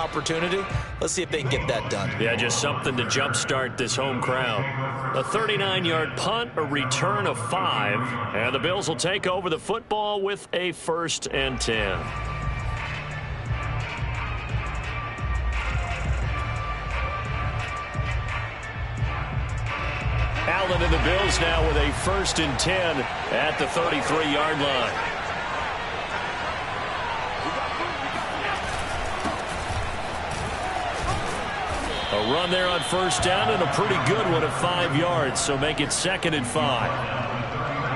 opportunity. Let's see if they can get that done. Yeah, just something to jumpstart this home crowd. A 39-yard punt, a return of 5, and the Bills will take over the football with a 1st and 10. Allen and the Bills now with a 1st and 10 at the 33-yard line. A run there on 1st down and a pretty good one at 5 yards, so make it 2nd and 5.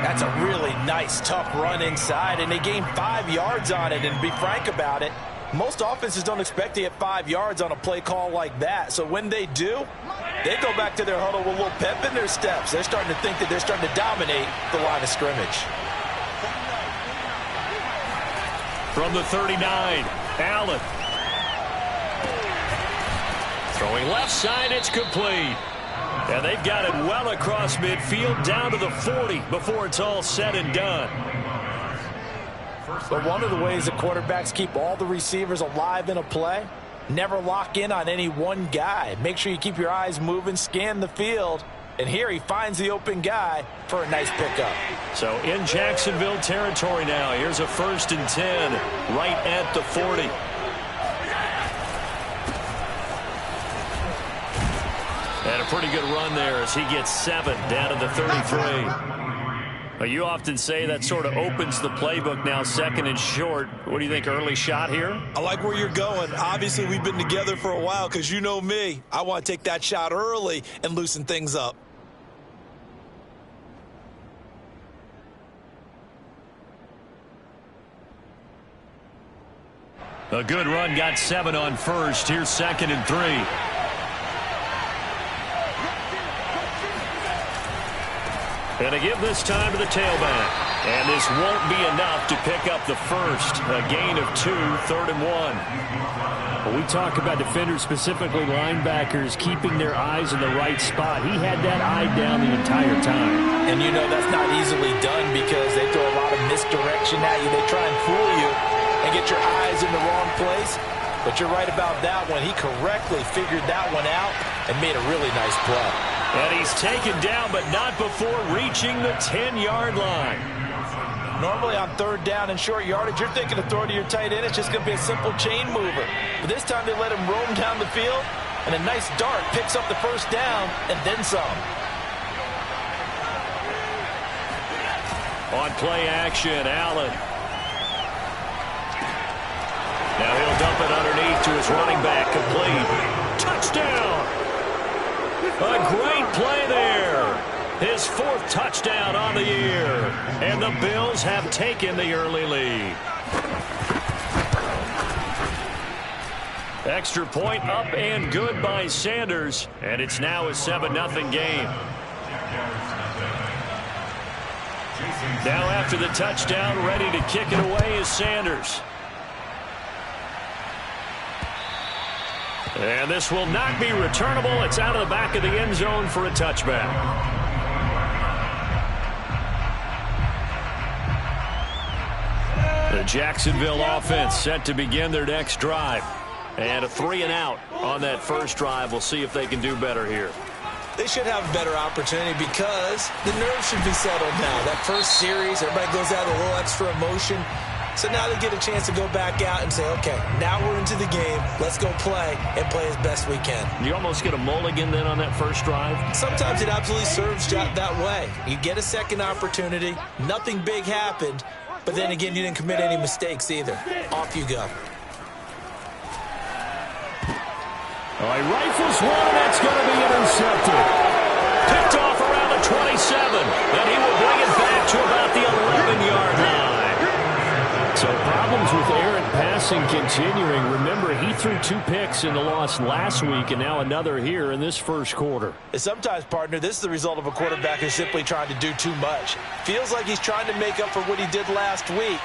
That's a really nice, tough run inside, and they gained 5 yards on it. And to be frank about it, most offenses don't expect to get 5 yards on a play call like that. So when they do, they go back to their huddle with a little pep in their steps. They're starting to think that they're starting to dominate the line of scrimmage. From the 39, Allen. Throwing left side, it's complete. And they've got it well across midfield down to the 40 before it's all said and done. But one of the ways that quarterbacks keep all the receivers alive in a play, never lock in on any one guy. Make sure you keep your eyes moving, scan the field. And here he finds the open guy for a nice pickup. So in Jacksonville territory now. Here's a 1st and 10 right at the 40. And a pretty good run there as he gets 7 down to the 33. You often say that sort of opens the playbook now, 2nd and short. What do you think, early shot here? I like where you're going. Obviously, we've been together for a while because you know me. I want to take that shot early and loosen things up. A good run, got 7 on 1st. Here's 2nd and 3. And to give this time to the tailback. And this won't be enough to pick up the 1st. A gain of 2, 3rd and 1. When we talk about defenders, specifically linebackers, keeping their eyes in the right spot, he had that eye down the entire time. And you know that's not easily done because they throw a lot of misdirection at you. They try and fool you and get your eyes in the wrong place. But you're right about that one. He correctly figured that one out and made a really nice play. And he's taken down, but not before reaching the 10-yard line. Normally on 3rd down and short yardage, you're thinking of throwing to your tight end. It's just going to be a simple chain mover. But this time they let him roam down the field, and a nice dart picks up the 1st down and then some. On play action, Allen. Now he'll dump it underneath to his running back, complete. Touchdown! A great play there. His 4th touchdown on the year. And the Bills have taken the early lead. Extra point up and good by Sanders. And it's now a 7-0 game. Now after the touchdown, ready to kick it away is Sanders. And this will not be returnable. It's out of the back of the end zone for a touchback. The Jacksonville offense set to begin their next drive. And a 3-and-out on that first drive. We'll see if they can do better here. They should have a better opportunity because the nerves should be settled now. That first series, everybody goes out with a little extra emotion. So now they get a chance to go back out and say, okay, now we're into the game. Let's go play and play as best we can. You almost get a mulligan then on that first drive? Sometimes it absolutely serves that way. You get a second opportunity. Nothing big happened. But then again, you didn't commit any mistakes either. Off you go. All right, rifles one. That's going to be intercepted. Picked off around the 27. And he will bring it back to about the 11-yard line. So problems with errant passing continuing. Remember, he threw 2 picks in the loss last week and now another here in this first quarter. Sometimes, partner, this is the result of a quarterback who's simply trying to do too much. Feels like he's trying to make up for what he did last week,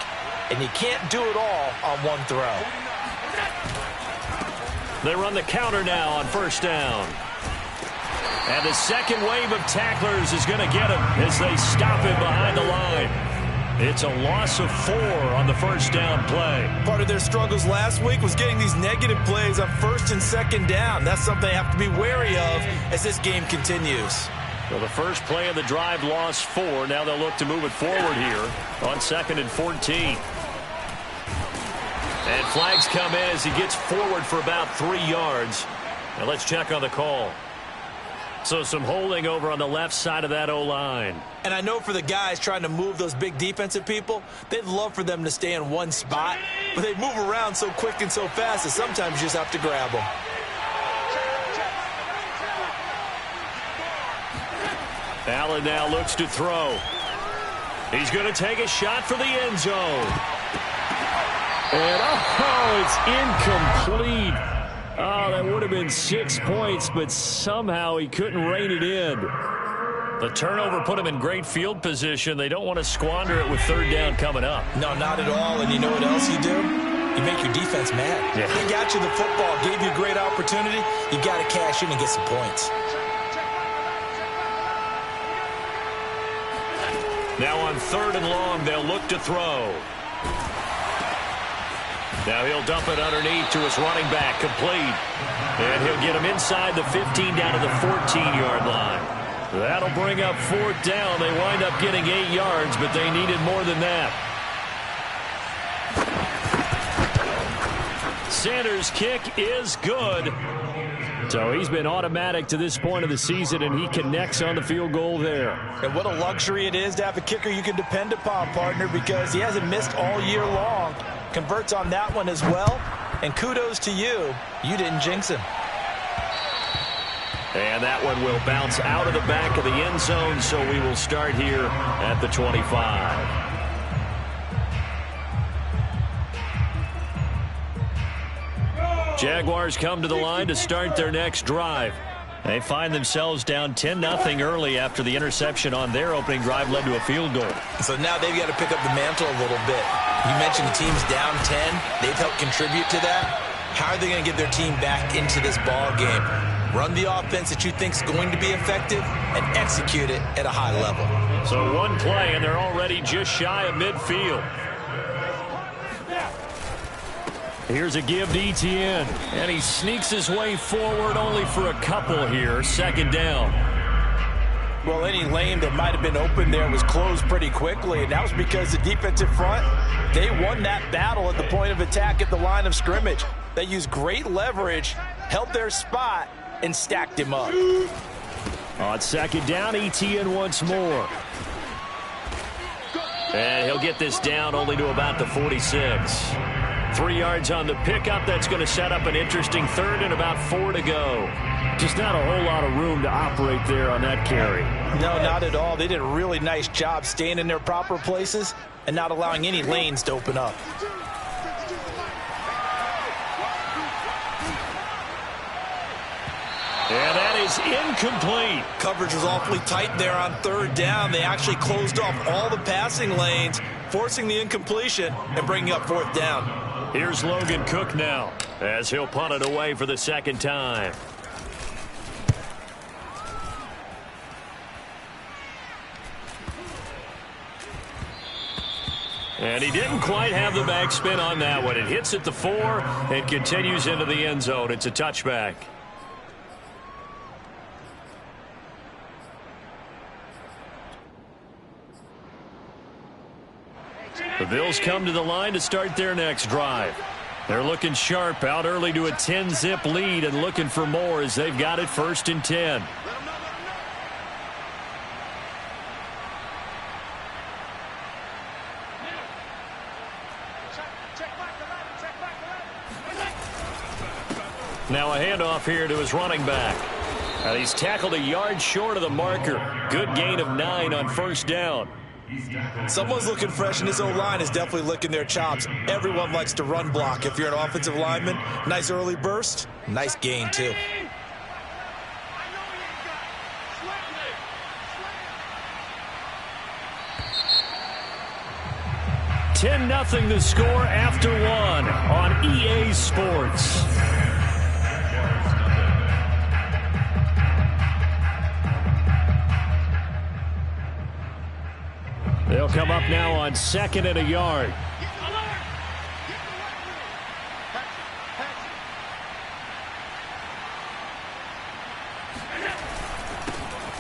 and you can't do it all on one throw. They run the counter now on 1st down. And the second wave of tacklers is going to get him as they stop him behind the line. It's a loss of 4 on the first down play. Part of their struggles last week was getting these negative plays on first and second down. That's something they have to be wary of as this game continues. Well, the first play of the drive lost 4. Now they'll look to move it forward here on 2nd and 14. And flags come in as he gets forward for about 3 yards. Now let's check on the call. So some holding over on the left side of that O-line. And I know for the guys trying to move those big defensive people, they'd love for them to stay in one spot, but they move around so quick and so fast that sometimes you just have to grab them. Allen now looks to throw. He's going to take a shot for the end zone. And it's incomplete. Oh, that would have been 6 points, but somehow he couldn't rein it in. The turnover put him in great field position. They don't want to squander it with 3rd down coming up. No, not at all. And you know what else you do? You make your defense mad. Yeah. They got you the football, gave you a great opportunity. You got to cash in and get some points. Now on 3rd and long, they'll look to throw. Now he'll dump it underneath to his running back, complete. And he'll get him inside the 15 down to the 14-yard line. That'll bring up 4th down. They wind up getting 8 yards, but they needed more than that. Sanders' kick is good. So he's been automatic to this point of the season, and he connects on the field goal there. And what a luxury it is to have a kicker you can depend upon, partner, because he hasn't missed all year long. Converts on that one as well. And kudos to you. You didn't jinx him. And that one will bounce out of the back of the end zone, so we will start here at the 25. Jaguars come to the line to start their next drive. They find themselves down 10-0 early after the interception on their opening drive led to a field goal. So now they've got to pick up the mantle a little bit. You mentioned the team's down 10. They've helped contribute to that. How are they going to get their team back into this ball game? Run the offense that you think is going to be effective and execute it at a high level. So one play, and they're already just shy of midfield. Here's a give to Etienne. And he sneaks his way forward only for a couple here. 2nd down. Well, any lane that might have been open there was closed pretty quickly, and that was because the defensive front, they won that battle at the point of attack at the line of scrimmage. They used great leverage, held their spot, and stacked him up. On 2nd down, Etienne once more. And he'll get this down only to about the 46. 3 yards on the pickup. That's going to set up an interesting 3rd and about 4 to go. Just not a whole lot of room to operate there on that carry. No, not at all. They did a really nice job staying in their proper places and not allowing any lanes to open up. And that is incomplete. Coverage was awfully tight there on 3rd down. They actually closed off all the passing lanes, forcing the incompletion and bringing up 4th down. Here's Logan Cook now as he'll punt it away for the 2nd time. And he didn't quite have the backspin on that one. It hits at the 4 and continues into the end zone. It's a touchback. The Bills come to the line to start their next drive. They're looking sharp, out early to a 10-zip lead and looking for more as they've got it 1st and 10. Now a handoff here to his running back. And he's tackled a yard short of the marker. Good gain of 9 on 1st down. Someone's looking fresh, and this O-line is definitely licking their chops. Everyone likes to run block. If you're an offensive lineman, nice early burst, nice gain too. Ten 10-0 the score after 1 on EA Sports. They'll come up now on 2nd and a yard.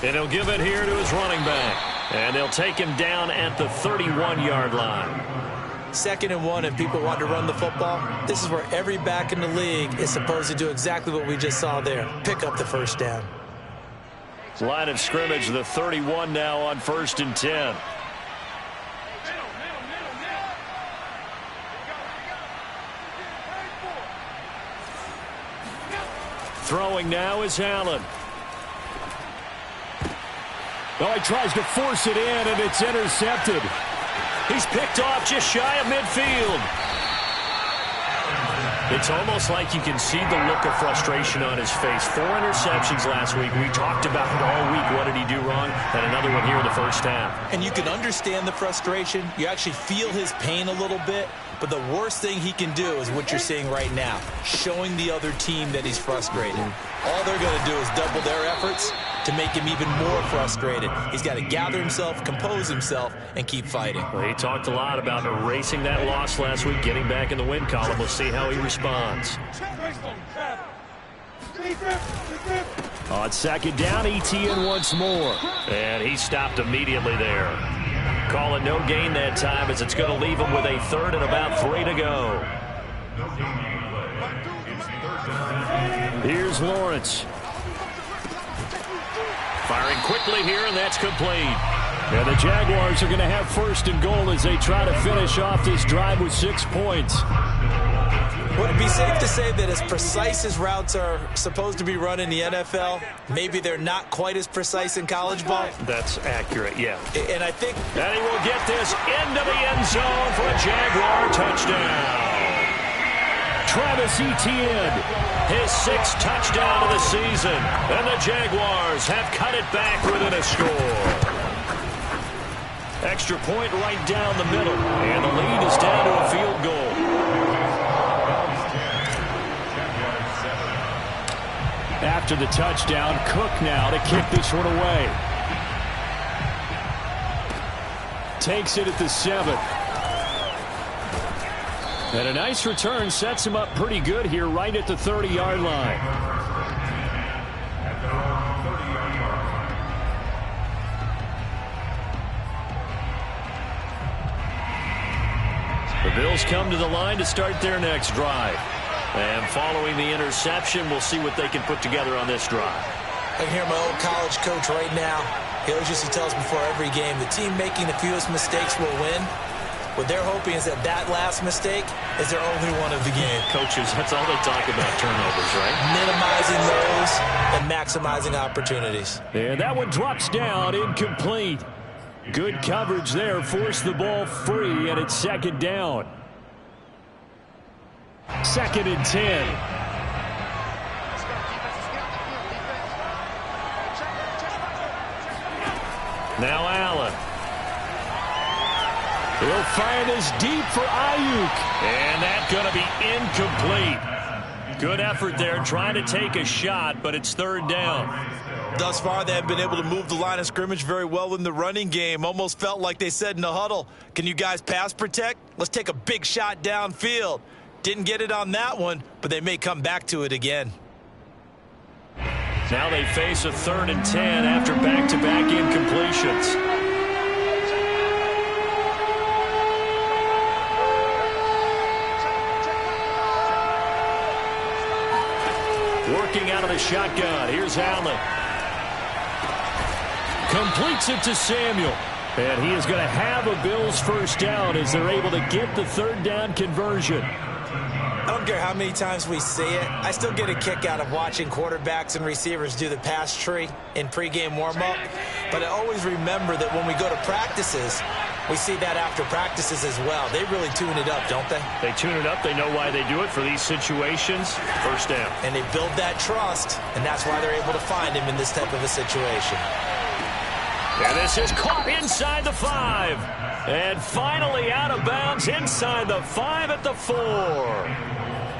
And he'll give it here to his running back. And they'll take him down at the 31-yard line. 2nd and 1, and people want to run the football. This is where every back in the league is supposed to do exactly what we just saw there. Pick up the first down. Line of scrimmage, the 31 now on 1st and 10. Throwing now is Allen. Oh, he tries to force it in, and it's intercepted. He's picked off just shy of midfield. It's almost like you can see the look of frustration on his face. 4 interceptions last week. We talked about it all week. What did he do wrong? And another one here in the first half. And you can understand the frustration. You actually feel his pain a little bit. But the worst thing he can do is what you're seeing right now, showing the other team that he's frustrated. All they're going to do is double their efforts to make him even more frustrated. He's got to gather himself, compose himself, and keep fighting. Well, he talked a lot about erasing that loss last week, getting back in the win column. We'll see how he responds. On 2nd down, ETN once more. And he stopped immediately there. Call it no gain that time, as it's going to leave him with a 3rd and about 3 to go. Here's Lawrence. Firing quickly here, and that's complete. And the Jaguars are going to have 1st and goal as they try to finish off this drive with 6 points. Would it be safe to say that as precise as routes are supposed to be run in the NFL, maybe they're not quite as precise in college ball? That's accurate, yeah. And I think... And he will get this into the end zone for a Jaguar touchdown. Travis Etienne, his 6th touchdown of the season. And the Jaguars have cut it back within a score. Extra point right down the middle. And the lead is down to a field goal. After the touchdown, Cook now to kick this one away. Takes it at the 7. And a nice return sets him up pretty good here right at the 30-yard line. The Bills come to the line to start their next drive. And following the interception, we'll see what they can put together on this drive. I can hear my old college coach right now. He always used to tell us before every game, the team making the fewest mistakes will win. What they're hoping is that last mistake is their only one of the game. Coaches, that's all they talk about, turnovers, right? Minimizing those and maximizing opportunities. And that one drops down, incomplete. Good coverage there, forced the ball free, and it's 2nd down. 2nd and 10. Now Allen. He'll find this deep for Ayuk. And that's going to be incomplete. Good effort there trying to take a shot, but it's 3rd down. Thus far, they have been able to move the line of scrimmage very well in the running game. Almost felt like they said in the huddle, can you guys pass protect? Let's take a big shot downfield. Didn't get it on that one, but they may come back to it again. Now they face a 3rd and 10 after back-to-back incompletions. Working out of the shotgun. Here's Allen. Completes it to Samuel. And he is going to have a Bills 1st down as they're able to get the 3rd down conversion. I don't care how many times we see it. I still get a kick out of watching quarterbacks and receivers do the pass tree in pregame warm-up. But I always remember that when we go to practices, we see that after practices as well. They really tune it up, don't they? They tune it up. They know why they do it for these situations. 1st down. And they build that trust, and that's why they're able to find him in this type of a situation. And this is caught inside the 5. And finally out of bounds inside the 5 at the 4.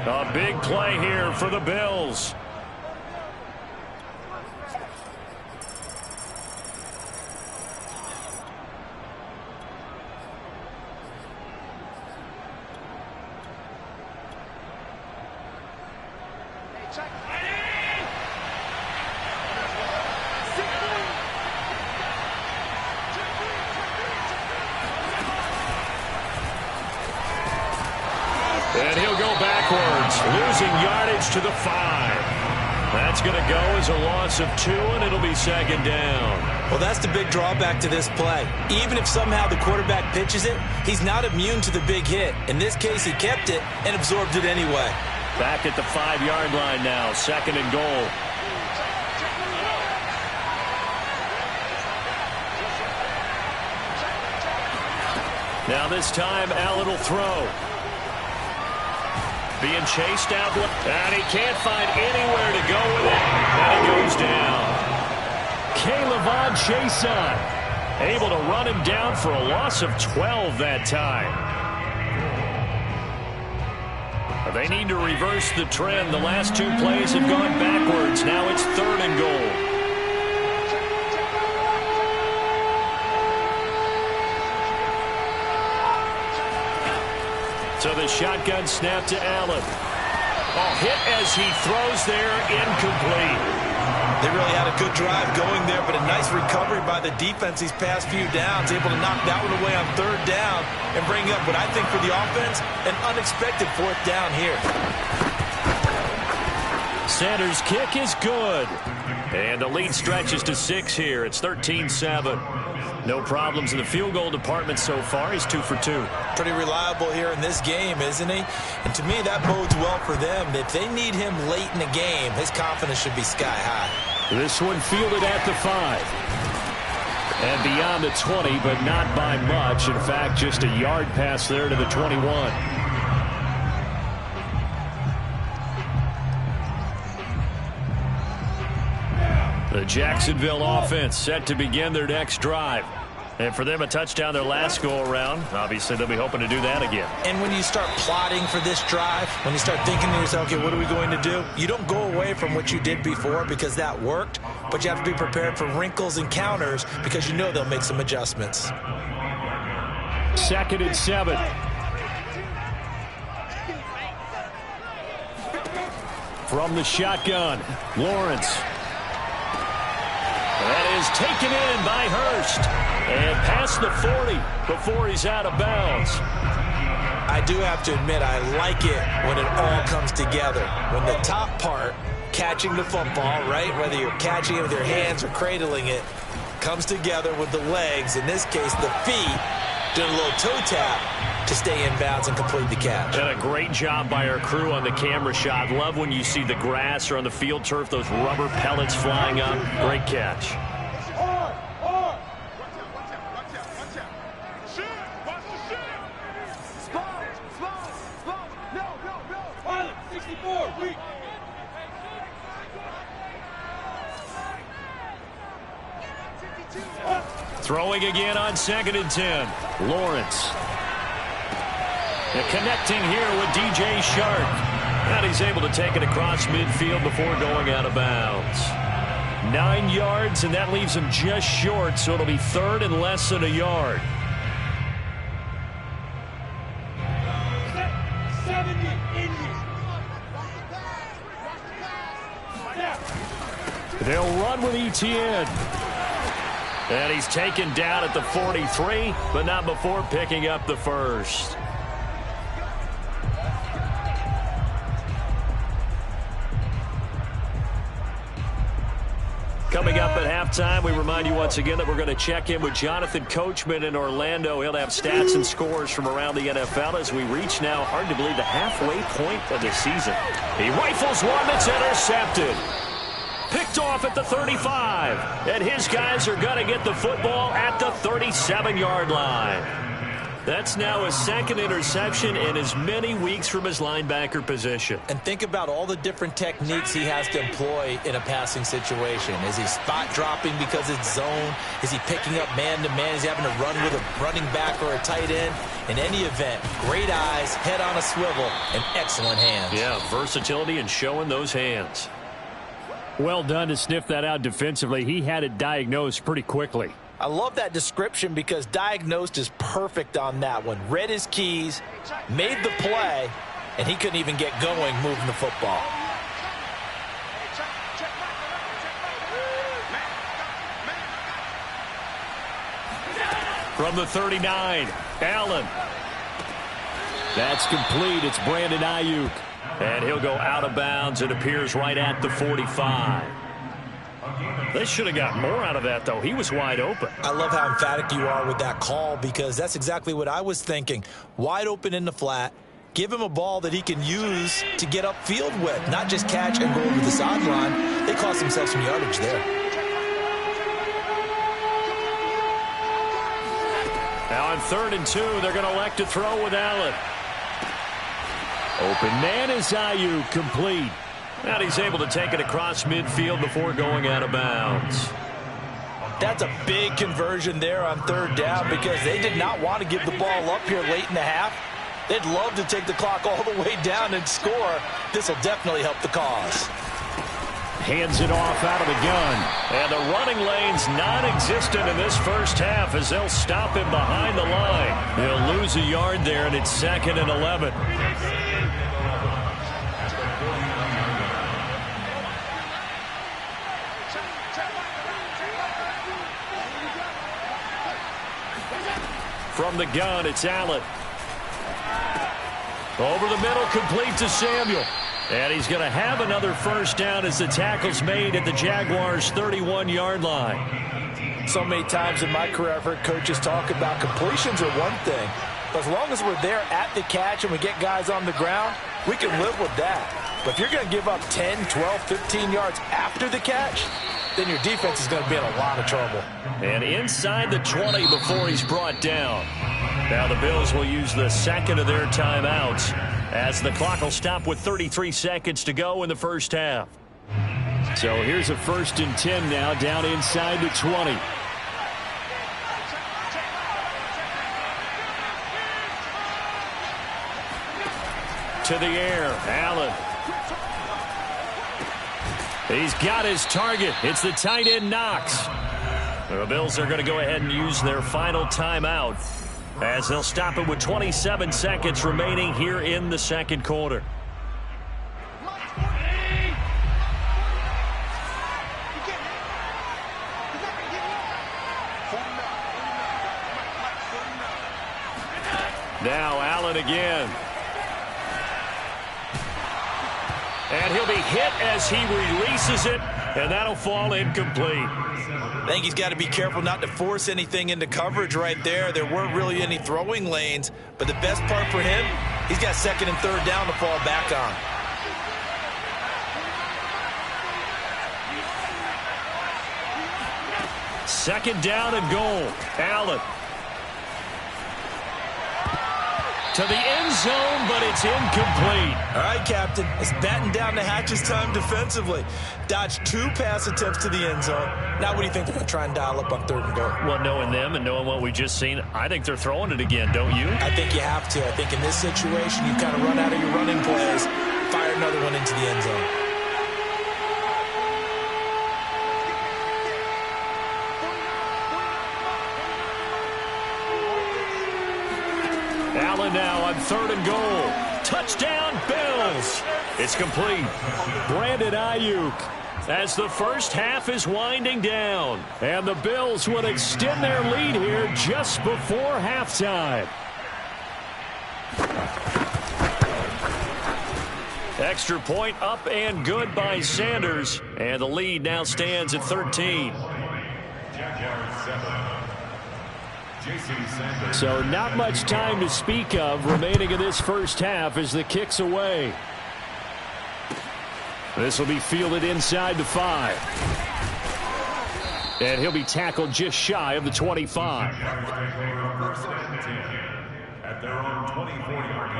A big play here for the Bills. losing yardage to the 5. That's going to go as a loss of 2, and it'll be second down. Well, that's the big drawback to this play. Even if somehow the quarterback pitches it, he's not immune to the big hit. In this case, he kept it and absorbed it anyway. Back at the 5-yard line now, second and goal. Now this time, Allen will throw. Being chased out, and he can't find anywhere to go with it, and he goes down. K'Lavon Chaisson able to run him down for a loss of 12 that time. They need to reverse the trend. The last 2 plays have gone backwards. Now it's third and goal. So the shotgun snap to Allen. Hit as he throws there, incomplete. They really had a good drive going there, but a nice recovery by the defense these past few downs, able to knock that one away on third down and bring up what I think for the offense, an unexpected fourth down here. Sanders' kick is good. And the lead stretches to 6 here. It's 13-7. No problems in the field goal department so far. He's 2 for 2. Pretty reliable here in this game, isn't he? And to me, that bodes well for them. If they need him late in the game, his confidence should be sky high. This one fielded at the 5. And beyond the 20, but not by much. In fact, just a yard pass there to the 21. The Jacksonville offense set to begin their next drive. And for them, a touchdown their last go-around. Obviously, they'll be hoping to do that again. And when you start plotting for this drive, when you start thinking to yourself, okay, what are we going to do? You don't go away from what you did before because that worked, but you have to be prepared for wrinkles and counters because you know they'll make some adjustments. 2nd and 7. From the shotgun, Lawrence. That is taken in by Hurst. And past the 40 before he's out of bounds. I do have to admit, I like it when it all comes together. When the top part, catching the football, right, whether you're catching it with your hands or cradling it, comes together with the legs, in this case the feet, doing a little toe tap to stay in bounds and complete the catch. And a great job by our crew on the camera shot. Love when you see the grass or on the field turf, those rubber pellets flying up. Great catch. Throwing again on 2nd and 10. Lawrence. And connecting here with DJ Shark. And he's able to take it across midfield before going out of bounds. 9 yards, and that leaves him just short, so it'll be third and less than a yard. 70 They'll run with Etienne. And he's taken down at the 43, but not before picking up the first. Coming up at halftime, we remind you once again that we're going to check in with Jonathan Coachman in Orlando. He'll have stats and scores from around the NFL as we reach now, hard to believe, the halfway point of the season. He rifles one that's intercepted. Picked off at the 35. And his guys are going to get the football at the 37-yard line. That's now his 2nd interception in as many weeks from his linebacker position. And think about all the different techniques he has to employ in a passing situation. Is he spot dropping because it's zone? Is he picking up man-to-man? Is he having to run with a running back or a tight end? In any event, great eyes, head on a swivel, and excellent hands. Yeah, versatility and showing those hands. Well done to sniff that out defensively. He had it diagnosed pretty quickly. I love that description because diagnosed is perfect on that one. Read his keys, made the play, and he couldn't even get going moving the football. From the 39, Allen. That's complete. It's Brandon Ayuk. And he'll go out of bounds. It appears right at the 45. They should have got more out of that, though. He was wide open. I love how emphatic you are with that call, because that's exactly what I was thinking. Wide open in the flat. Give him a ball that he can use to get upfield with, not just catch and go over the sideline. They cost themselves some yardage there. Now on 3rd and 2, they're going to elect to throw with Allen. Open man is Ayuk, complete. And he's able to take it across midfield before going out of bounds. That's a big conversion there on 3rd down, because they did not want to give the ball up here late in the half. They'd love to take the clock all the way down and score. This will definitely help the cause. Hands it off out of the gun. And the running lane's non-existent in this first half as they'll stop him behind the line. They'll lose a yard there, and it's 2nd and 11. From the gun, it's Allen. Over the middle, complete to Samuel. And he's going to have another first down as the tackle's made at the Jaguars' 31-yard line. So many times in my career, I've heard coaches talk about completions are one thing. But as long as we're there at the catch and we get guys on the ground, we can live with that. But if you're going to give up 10, 12, 15 yards after the catch, then your defense is going to be in a lot of trouble. And inside the 20 before he's brought down. Now the Bills will use the second of their timeouts as the clock will stop with 33 seconds to go in the first half. So here's a 1st and 10 now down inside the 20. To the air, Allen. He's got his target. It's the tight end, Knox. The Bills are going to go ahead and use their final timeout as they'll stop it with 27 seconds remaining here in the second quarter. Now Allen again. And he'll be hit as he releases it, and that'll fall incomplete. I think he's got to be careful not to force anything into coverage right there. There weren't really any throwing lanes, but the best part for him, he's got 2nd and 3rd down to fall back on. Second down and goal. Allen. To the end zone, but it's incomplete. All right, Captain. It's batten down the hatches time defensively. Dodged 2 pass attempts to the end zone. Now what do you think they're going to try and dial up on 3rd and goal? Well, knowing them and knowing what we've just seen, I think they're throwing it again, don't you? I think you have to. I think in this situation, you kind of run out of your running plays, fire another one into the end zone. Allen now on 3rd and goal. Touchdown, Bills. It's complete. Brandon Ayuk as the first half is winding down. And the Bills would extend their lead here just before halftime. Extra point up and good by Sanders. And the lead now stands at 13. So not much time to speak of remaining in this first half as the kick's away. This will be fielded inside the 5. And he'll be tackled just shy of the 25. At their own 24-yard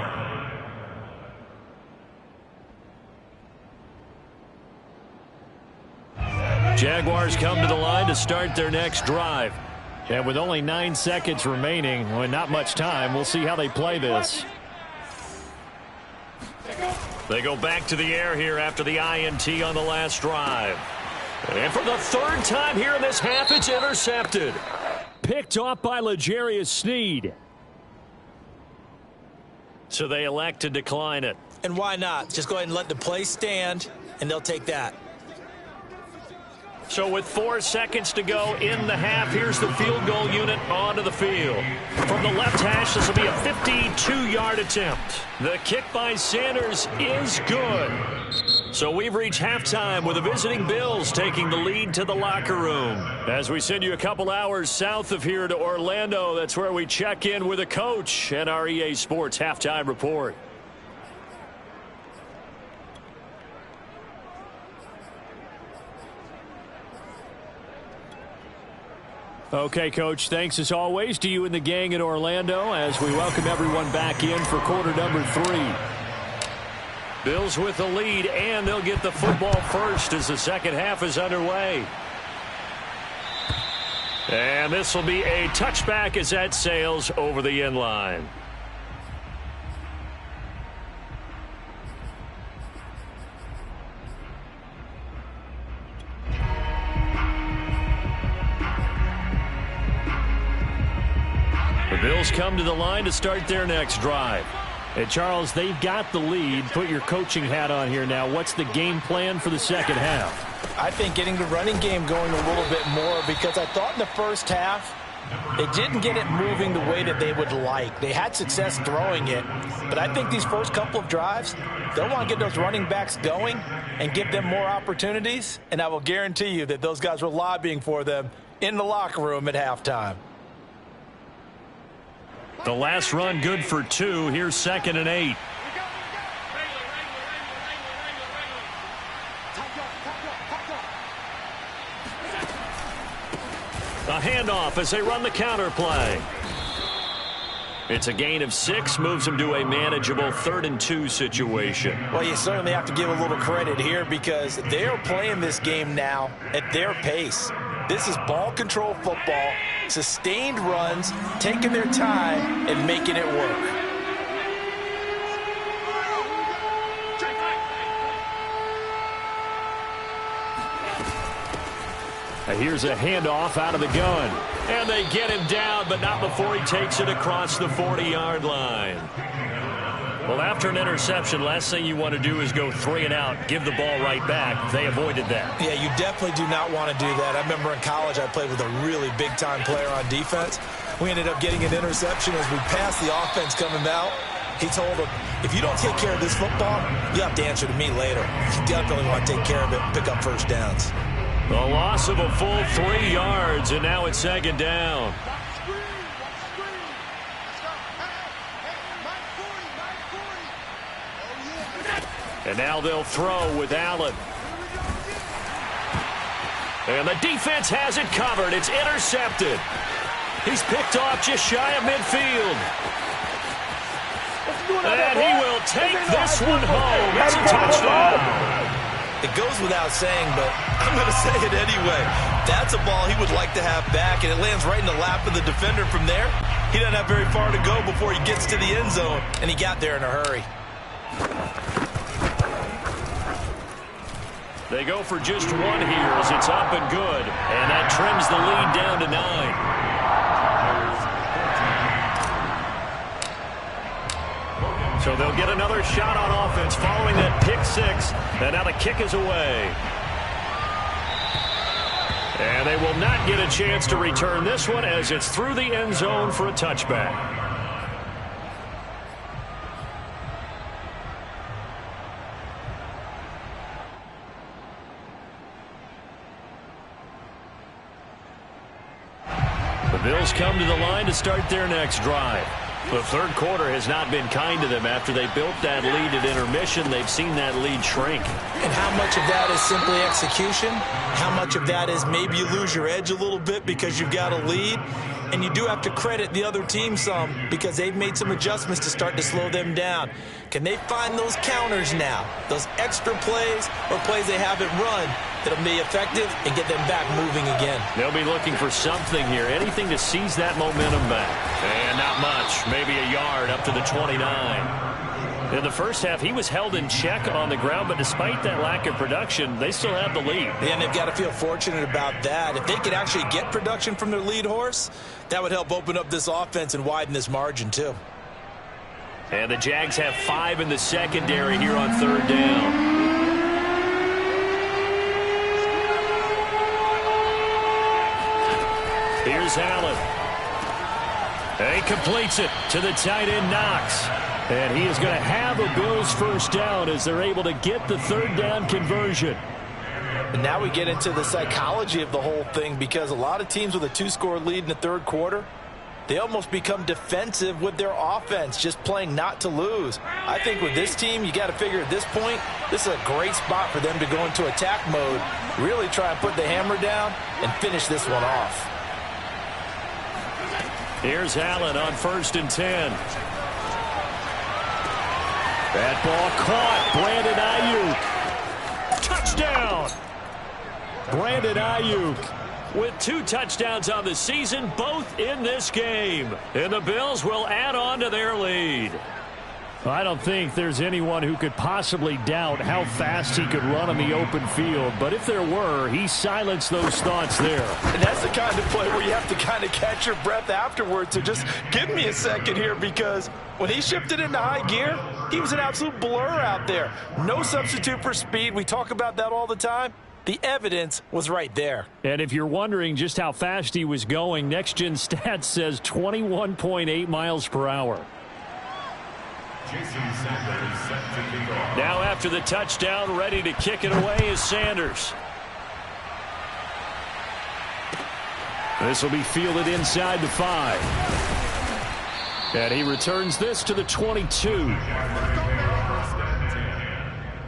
line. Jaguars come to the line to start their next drive. And with only 9 seconds remaining, and not much time, we'll see how they play this. They go back to the air here after the INT on the last drive. And for the 3rd time here in this half, it's intercepted. Picked off by L'Jarius Sneed. So they elect to decline it. And why not? Just go ahead and let the play stand, and they'll take that. So with 4 seconds to go in the half, here's the field goal unit onto the field. From the left hash, this will be a 52-yard attempt. The kick by Sanders is good. So we've reached halftime with the visiting Bills taking the lead to the locker room. As we send you a couple hours south of here to Orlando, that's where we check in with a coach and our EA Sports Halftime Report. Okay, Coach, thanks as always to you and the gang in Orlando as we welcome everyone back in for quarter number 3. Bills with the lead, and they'll get the football first as the second half is underway. And this will be a touchback as that sails over the end line. The Bills come to the line to start their next drive. And Charles, they've got the lead. Put your coaching hat on here now. What's the game plan for the second half? I think getting the running game going a little bit more, because I thought in the first half they didn't get it moving the way that they would like. They had success throwing it, but I think these first couple of drives, they'll want to get those running backs going and give them more opportunities, and I will guarantee you that those guys were lobbying for them in the locker room at halftime. The last run good for 2. Here's 2nd and 8. A handoff as they run the counter play. It's a gain of 6, moves them to a manageable 3rd and 2 situation. Well, you certainly have to give a little credit here because they are playing this game now at their pace. This is ball control football, sustained runs, taking their time and making it work. Here's a handoff out of the gun. And they get him down, but not before he takes it across the 40-yard line. Well, after an interception, last thing you want to do is go 3 and out, give the ball right back. They avoided that. Yeah, you definitely do not want to do that. I remember in college I played with a really big-time player on defense. We ended up getting an interception as we passed the offense coming out. He told him, if you don't take care of this football, you have to answer to me later. You definitely want to take care of it and pick up first downs. A loss of a full 3 yards, and now it's 2nd down. And now they'll throw with Allen. And the defense has it covered. It's intercepted. He's picked off just shy of midfield. And he will take this one home. It's a touchdown. It goes without saying, but I'm going to say it anyway. That's a ball he would like to have back, and it lands right in the lap of the defender from there. He doesn't have very far to go before he gets to the end zone, and he got there in a hurry. They go for just 1 here as it's up and good. And that trims the lead down to 9. So they'll get another shot on offense following that pick 6. And now the kick is away. And they will not get a chance to return this one as it's through the end zone for a touchback. Bills come to the line to start their next drive. The third quarter has not been kind to them. After they built that lead at intermission, they've seen that lead shrink. And how much of that is simply execution? How much of that is maybe you lose your edge a little bit because you've got a lead? And you do have to credit the other team some because they've made some adjustments to start to slow them down. Can they find those counters now, those extra plays or plays they haven't run that'll be effective and get them back moving again? They'll be looking for something here, anything to seize that momentum back. And not much, maybe a yard up to the 29. In the first half, he was held in check on the ground, but despite that lack of production, they still have the lead. And they've got to feel fortunate about that. If they could actually get production from their lead horse, that would help open up this offense and widen this margin too. And the Jags have 5 in the secondary here on 3rd down. Here's Allen. And he completes it to the tight end, Knox. And he is going to have a Bills first down as they're able to get the third down conversion. And now we get into the psychology of the whole thing, because a lot of teams with a 2-score lead in the third quarter, they almost become defensive with their offense, just playing not to lose. I think with this team, you got to figure at this point, this is a great spot for them to go into attack mode, really try and put the hammer down and finish this one off. Here's Allen on 1st and 10. That ball caught. Brandon Ayuk. Touchdown. Brandon Ayuk with 2 touchdowns on the season, both in this game. And the Bills will add on to their lead. I don't think there's anyone who could possibly doubt how fast he could run on the open field. But if there were, he silenced those thoughts there. And that's the kind of play where you have to kind of catch your breath afterwards. So just give me a second here, because when he shifted into high gear, he was an absolute blur out there. No substitute for speed. We talk about that all the time. The evidence was right there. And if you're wondering just how fast he was going, Next Gen Stats says 21.8 miles per hour. Now after the touchdown, ready to kick it away is Sanders. This will be fielded inside the 5. And he returns this to the 22.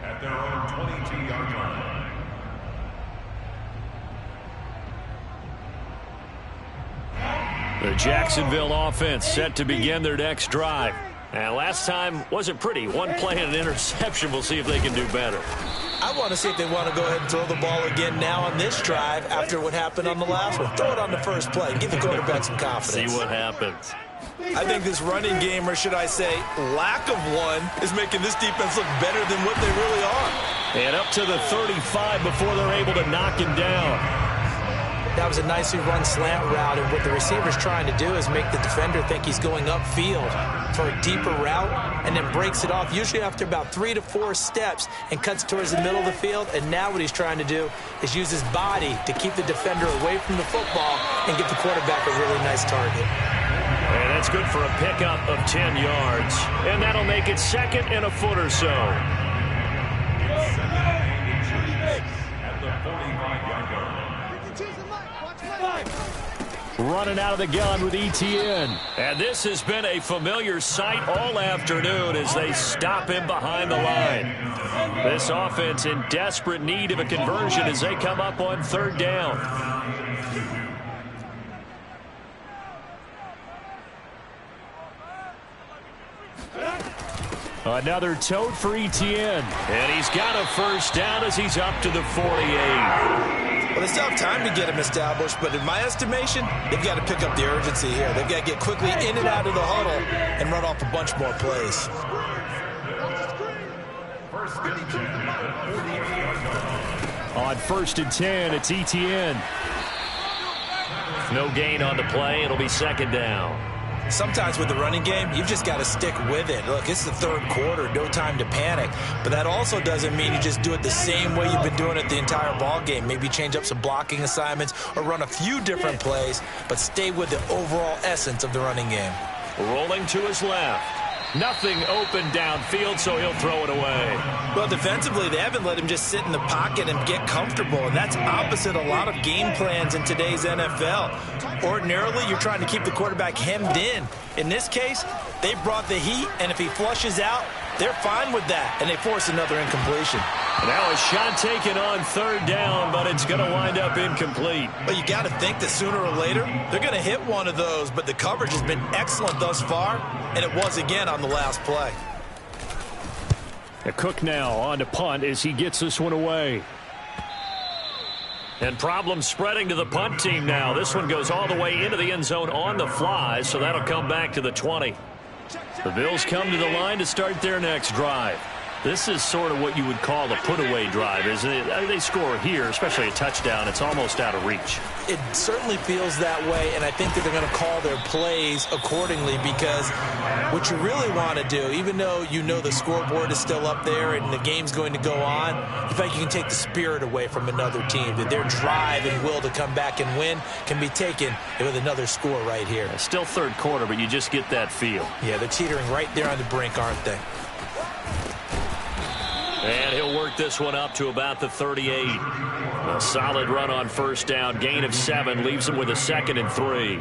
At their own 22-yard line. The Jacksonville offense set to begin their next drive. And last time wasn't pretty. One play and an interception. We'll see if they can do better. I want to see if they want to go ahead and throw the ball again now on this drive after what happened on the last one. Throw it on the first play. Give the quarterback some confidence. See what happens. I think this running game, or should I say lack of one, is making this defense look better than what they really are. And up to the 35 before they're able to knock him down. That was a nicely run slant route, and what the receiver's trying to do is make the defender think he's going upfield for a deeper route, and then breaks it off, usually after about 3 to 4 steps, and cuts towards the middle of the field. And now what he's trying to do is use his body to keep the defender away from the football and give the quarterback a really nice target. And that's good for a pickup of 10 yards. And that'll make it 2nd and a foot or so. At the 45-yard line. Running out of the gun with Etienne. And this has been a familiar sight all afternoon as they stop him behind the line. This offense in desperate need of a conversion as they come up on 3rd down. Another tote for Etienne. And he's got a first down as he's up to the 48. Well, they still have time to get him established, but in my estimation, they've got to pick up the urgency here. They've got to get quickly in and out of the huddle and run off a bunch more plays. On 1st and 10, it's Etienne. No gain on the play. It'll be 2nd down. Sometimes with the running game, you've just got to stick with it. Look, it's the 3rd quarter, no time to panic. But that also doesn't mean you just do it the same way you've been doing it the entire ball game. Maybe change up some blocking assignments or run a few different plays, but stay with the overall essence of the running game. Rolling to his left. Nothing open downfield, so he'll throw it away. Well, defensively, they haven't let him just sit in the pocket and get comfortable, and that's opposite a lot of game plans in today's NFL. Ordinarily, you're trying to keep the quarterback hemmed in. In this case, they brought the heat, and if he flushes out, they're fine with that, and they force another incompletion. Now a shot taken on 3rd down, but it's going to wind up incomplete. But you got to think that sooner or later, they're going to hit one of those, but the coverage has been excellent thus far, and it was again on the last play. Cook now on to punt as he gets this one away. And problems spreading to the punt team now. This one goes all the way into the end zone on the fly, so that'll come back to the 20. The Bills come to the line to start their next drive. This is sort of what you would call a put-away drive, isn't it? I mean, they score here, especially a touchdown. It's almost out of reach. It certainly feels that way, and I think that they're going to call their plays accordingly, because what you really want to do, even though you know the scoreboard is still up there and the game's going to go on, you think you can take the spirit away from another team, that their drive and will to come back and win can be taken with another score right here. Still third quarter, but you just get that feel. Yeah, they're teetering right there on the brink, aren't they? And he'll work this one up to about the 38. A solid run on first down. Gain of 7 leaves him with a 2nd and 3. A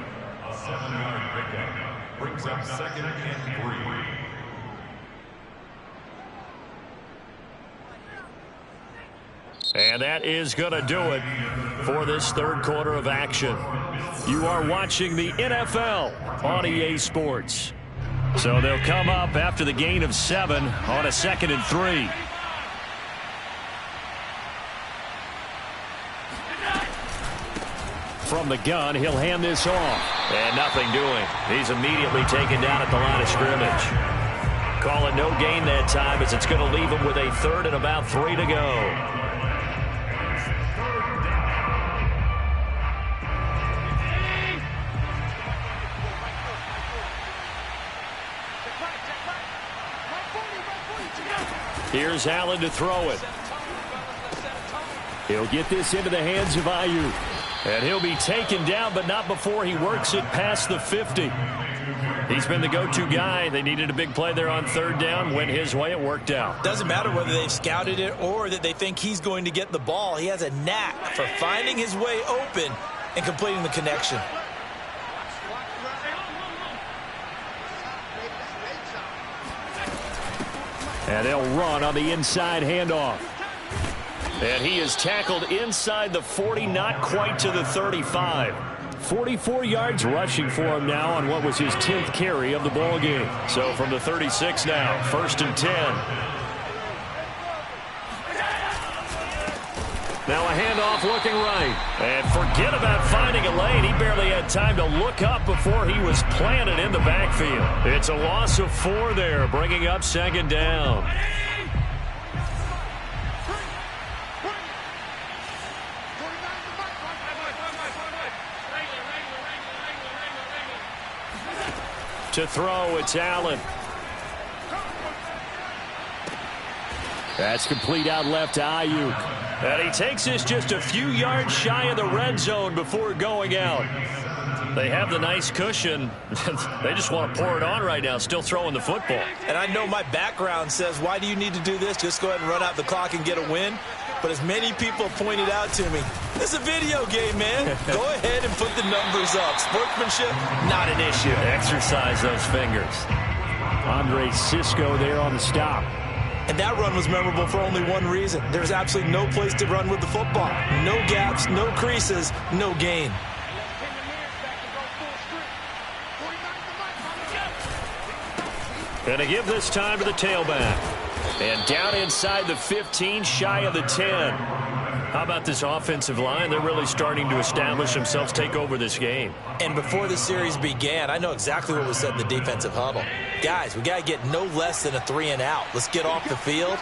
7-yard pickup brings up 2nd and 3. And that is going to do it for this third quarter of action. You are watching the NFL on EA Sports. So they'll come up after the gain of 7 on a 2nd and 3. From the gun, he'll hand this off. And nothing doing. He's immediately taken down at the line of scrimmage. Call it no gain that time, as it's going to leave him with a 3rd and about 3 to go. Here's Allen to throw it. He'll get this into the hands of Aiyuk. And he'll be taken down, but not before he works it past the 50. He's been the go-to guy. They needed a big play there on 3rd down. Went his way. It worked out. Doesn't matter whether they've scouted it or that they think he's going to get the ball. He has a knack for finding his way open and completing the connection. And they'll run on the inside handoff. And he is tackled inside the 40, not quite to the 35. 44 yards rushing for him now on what was his 10th carry of the ball game. So from the 36 now, 1st and 10. Now a handoff looking right. And forget about finding a lane. He barely had time to look up before he was planted in the backfield. It's a loss of 4 there, bringing up 2nd down. To throw, it's Allen. That's complete out left to Aiyuk. And he takes this just a few yards shy of the red zone before going out. They have the nice cushion. They just want to pour it on right now, still throwing the football. And I know my background says, why do you need to do this? Just go ahead and run out the clock and get a win. But as many people pointed out to me, this is a video game, man. Go ahead and put the numbers up. Sportsmanship, not an issue. Exercise those fingers. Andre Cisco there on the stop. And that run was memorable for only one reason. There's absolutely no place to run with the football. No gaps, no creases, no gain. Going to give this time to the tailback. And down inside the 15, shy of the 10. How about this offensive line? They're really starting to establish themselves, take over this game. And before the series began, I know exactly what was said in the defensive huddle. Guys, we got to get no less than a 3 and out. Let's get off the field.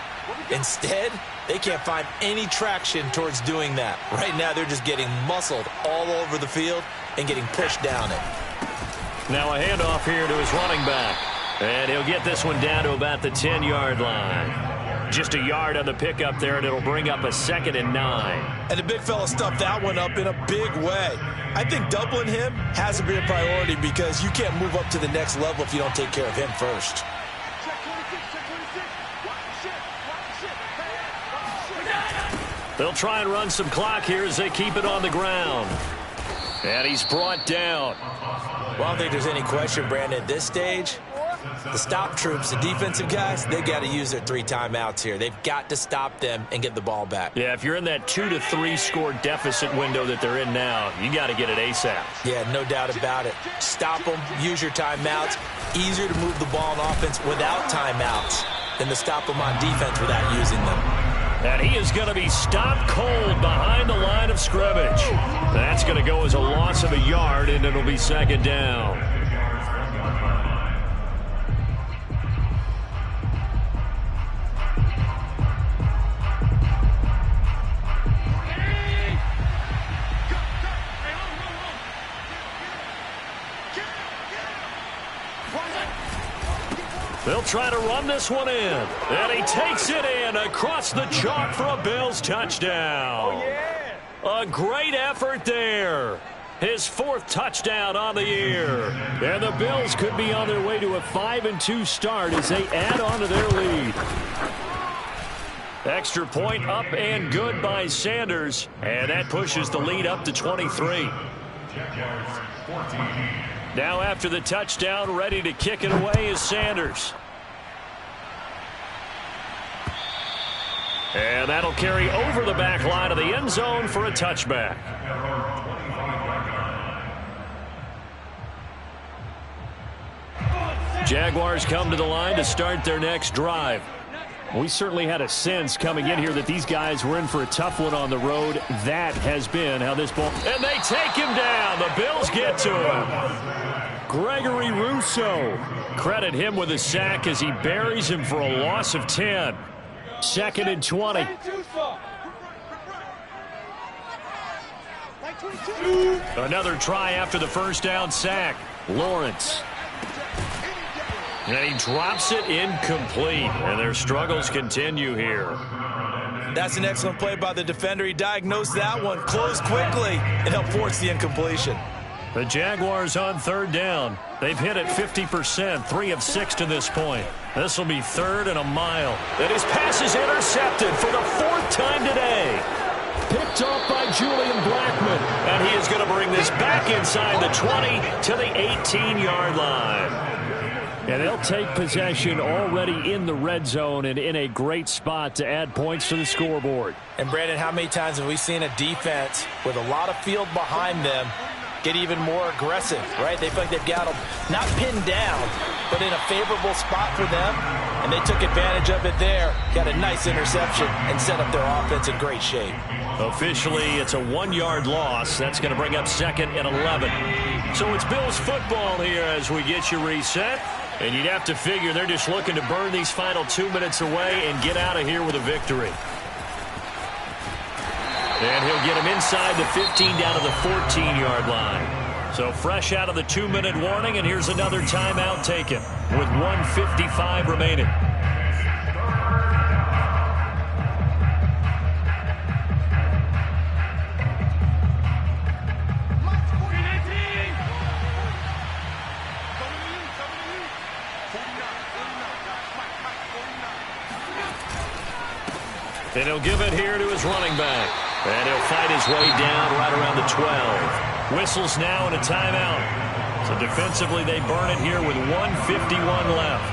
Instead, they can't find any traction towards doing that. Right now, they're just getting muscled all over the field and getting pushed down it. Now a handoff here to his running back. And he'll get this one down to about the 10-yard line. Just a yard on the pickup there, and it'll bring up a 2nd and 9. And the big fella stuffed that one up in a big way. I think doubling him has to be a priority, because you can't move up to the next level if you don't take care of him first. They'll try and run some clock here as they keep it on the ground. And he's brought down. Well, I don't think there's any question, Brandon, at this stage, the stop troops, the defensive guys, they got to use their 3 timeouts here. They've got to stop them and get the ball back. Yeah, if you're in that 2 to 3 score deficit window that they're in now, you got to get it ASAP. Yeah, no doubt about it. Stop them, use your timeouts. Easier to move the ball on offense without timeouts than to stop them on defense without using them. And he is going to be stopped cold behind the line of scrimmage. That's going to go as a loss of a yard, and it'll be 2nd down. They'll try to run this one in. And he takes it in across the chalk for a Bills touchdown. A great effort there. His 4th touchdown on the year. And the Bills could be on their way to a 5-2 start as they add on to their lead. Extra point up and good by Sanders. And that pushes the lead up to 23. Now after the touchdown, ready to kick it away is Sanders. And that'll carry over the back line of the end zone for a touchback. Jaguars come to the line to start their next drive. We certainly had a sense coming in here that these guys were in for a tough one on the road. That has been how this ball... And they take him down. The Bills get to him. Gregory Rousseau. Credit him with a sack as he buries him for a loss of 10. 2nd and 20. Another try after the first down sack. Lawrence. And he drops it incomplete. And their struggles continue here. That's an excellent play by the defender. He diagnosed that one, closed quickly, and helped force the incompletion. The Jaguars on 3rd down. They've hit it 50%, 3 of 6 to this point. This will be 3rd and a mile. And his pass is intercepted for the 4th time today. Picked off by Julian Blackmon. And he is going to bring this back inside the 20 to the 18-yard line. And they'll take possession already in the red zone and in a great spot to add points to the scoreboard. And, Brandon, how many times have we seen a defense with a lot of field behind them get even more aggressive, right? They feel like they've got them not pinned down, but in a favorable spot for them, and they took advantage of it there. Got a nice interception and set up their offense in great shape. Officially, it's a 1-yard loss. That's going to bring up 2nd and 11. So it's Bills football here as we get you reset. And you'd have to figure they're just looking to burn these final 2 minutes away and get out of here with a victory. And he'll get him inside the 15 down to the 14-yard line. So fresh out of the 2-minute warning, and here's another timeout taken with 1:55 remaining. And he'll give it here to his running back. And he'll fight his way down right around the 12. Whistles now and a timeout. So defensively they burn it here with 1:51 left.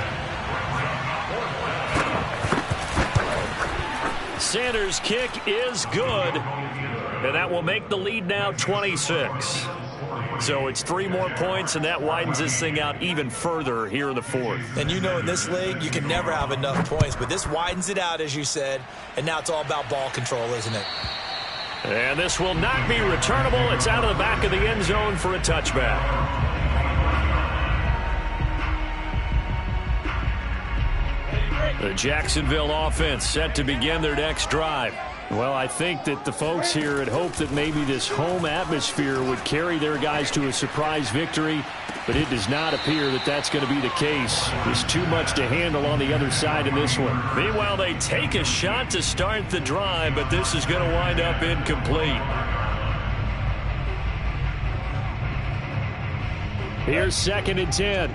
Sanders' kick is good. And that will make the lead now 26. So it's 3 more points, and that widens this thing out even further here in the 4th. And you know in this league, you can never have enough points, but this widens it out, as you said, and now it's all about ball control, isn't it? And this will not be returnable. It's out of the back of the end zone for a touchback. The Jacksonville offense set to begin their next drive. Well, I think that the folks here had hoped that maybe this home atmosphere would carry their guys to a surprise victory, but it does not appear that that's going to be the case. There's too much to handle on the other side in this one. Meanwhile, they take a shot to start the drive, but this is going to wind up incomplete. Here's 2nd and 10.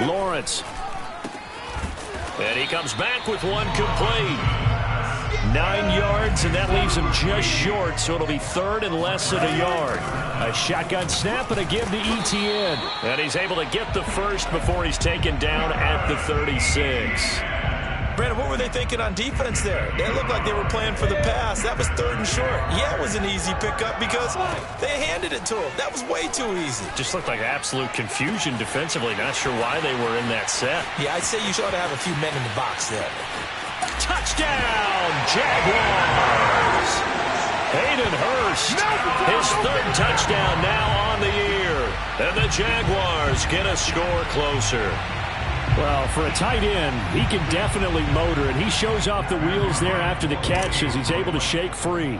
Lawrence. And he comes back with one complete. 9 yards, and that leaves him just short, so it'll be 3rd and less than a yard. A shotgun snap and a give to Etienne. And he's able to get the first before he's taken down at the 36. Brandon, what were they thinking on defense there? They looked like they were playing for the pass. That was 3rd and short. Yeah, it was an easy pickup because they handed it to him. That was way too easy. Just looked like absolute confusion defensively. Not sure why they were in that set. Yeah, I'd say you ought to have a few men in the box there. Touchdown, Jaguars! Hayden Hurst, his 3rd touchdown now on the year. And the Jaguars get a score closer. Well, for a tight end, he can definitely motor, and he shows off the wheels there after the catch as he's able to shake free.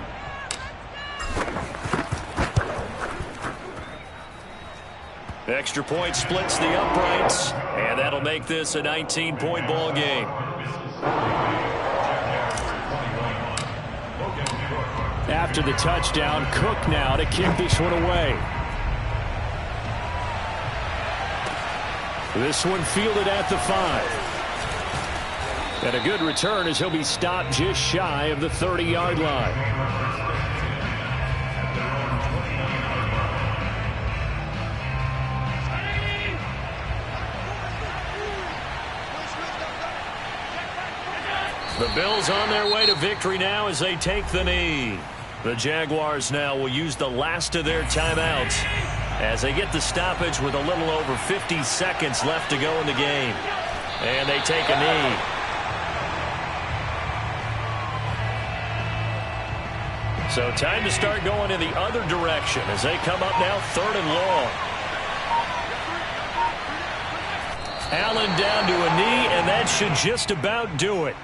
Extra point splits the uprights, and that'll make this a 19-point ball game. After the touchdown, Cook now to kick this one away. This one fielded at the 5. And a good return as he'll be stopped just shy of the 30-yard line. The Bills on their way to victory now as they take the knee. The Jaguars now will use the last of their timeouts as they get the stoppage with a little over 50 seconds left to go in the game. And they take a knee. So time to start going in the other direction as they come up now 3rd and long. Allen down to a knee, and that should just about do it.